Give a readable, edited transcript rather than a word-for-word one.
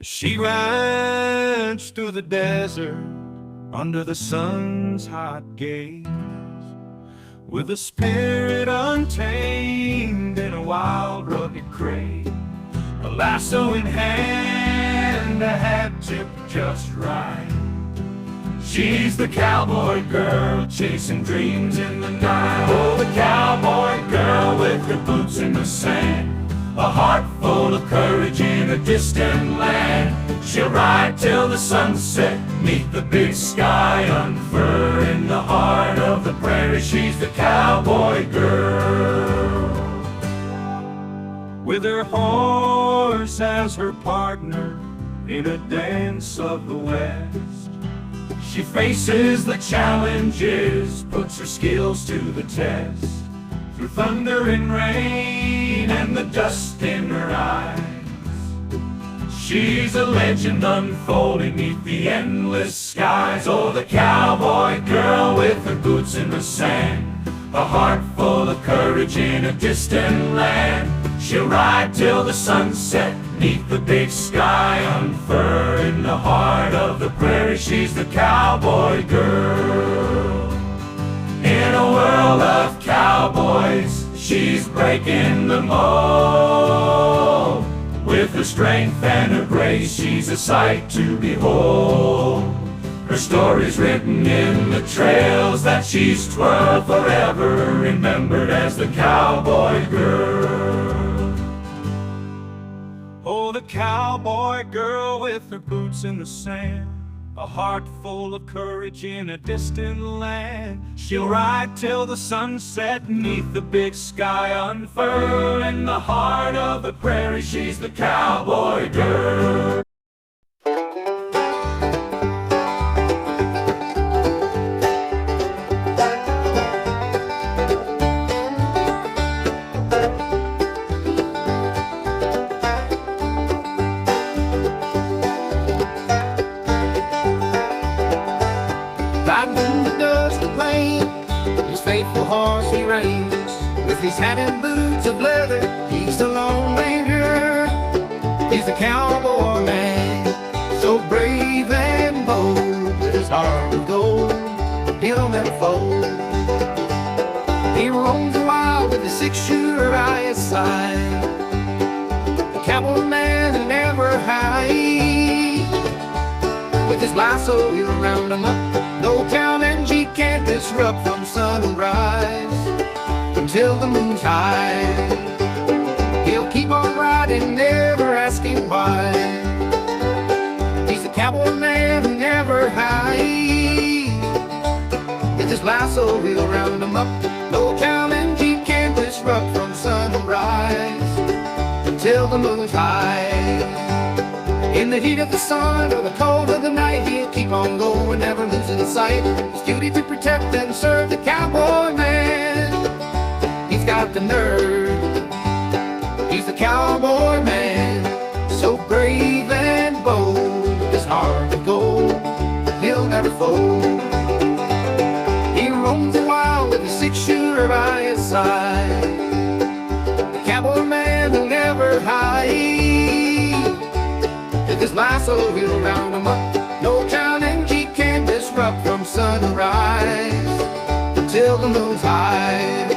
She rides through the desert under the sun's hot gaze, with a spirit untamed in a wild rugged craze. A lasso in hand, a hat tip just right. She's the cowboy girl chasing dreams in the night. Oh, the cowboy girl with her boots in the sand, a heart full of courage in a distant land. She'll ride till the sunset, meet the big sky unfurl. In the heart of the prairie, she's the cowboy girl, with her horse as her partner in a dance of the West. She faces the challenges, puts her skills to the test, through thunder and rain and the dust in her eyes. She's a legend unfolding neath the endless skies. Oh, the cowboy girl with her boots in the sand, a heart full of courage in a distant land. She'll ride till the sunset, neath the big sky unfurl. In the heart of the prairie, she's the cowboy girl. In a world of cowboys, she's breaking the mold. With her strength and her grace, she's a sight to behold. Her story's written in the trails that she's twirled, forever remembered as the cowboy girl. Oh, the cowboy girl with her boots in the sand, a heart full of courage in a distant land. She'll ride till the sunset, neath the big sky unfurl. In the heart of the prairie, she's the cowboy girl. Riding through the dusty plain, his faithful horse he reins. With his hat and boots of leather, he's the Lone Ranger. He's the cowboy man, so brave and bold. His heart of gold, he'll never fold. He roams the wild with a six-shooter by his side, the cowboy man who never hides. With his lasso, he'll round him up. No town and G can't disrupt from sunrise until the moon's high. He'll keep on riding, never asking why. He's the cowboy man who never hides. With his lasso, he'll round him up. No town and G can't disrupt from sunrise until the moon's high. In the heat of the sun or the cold of the night, he'll keep on going, never losing sight. His duty to protect and serve the cowboy man. He's got the nerve, he's the cowboy man, so brave and bold. His heart of gold, he'll never fold. He roams the wild with a six-shooter by his side, the cowboy man who'll never hide. With his lasso, he'll round him up. No town and G can disrupt from sunrise until the moon's high.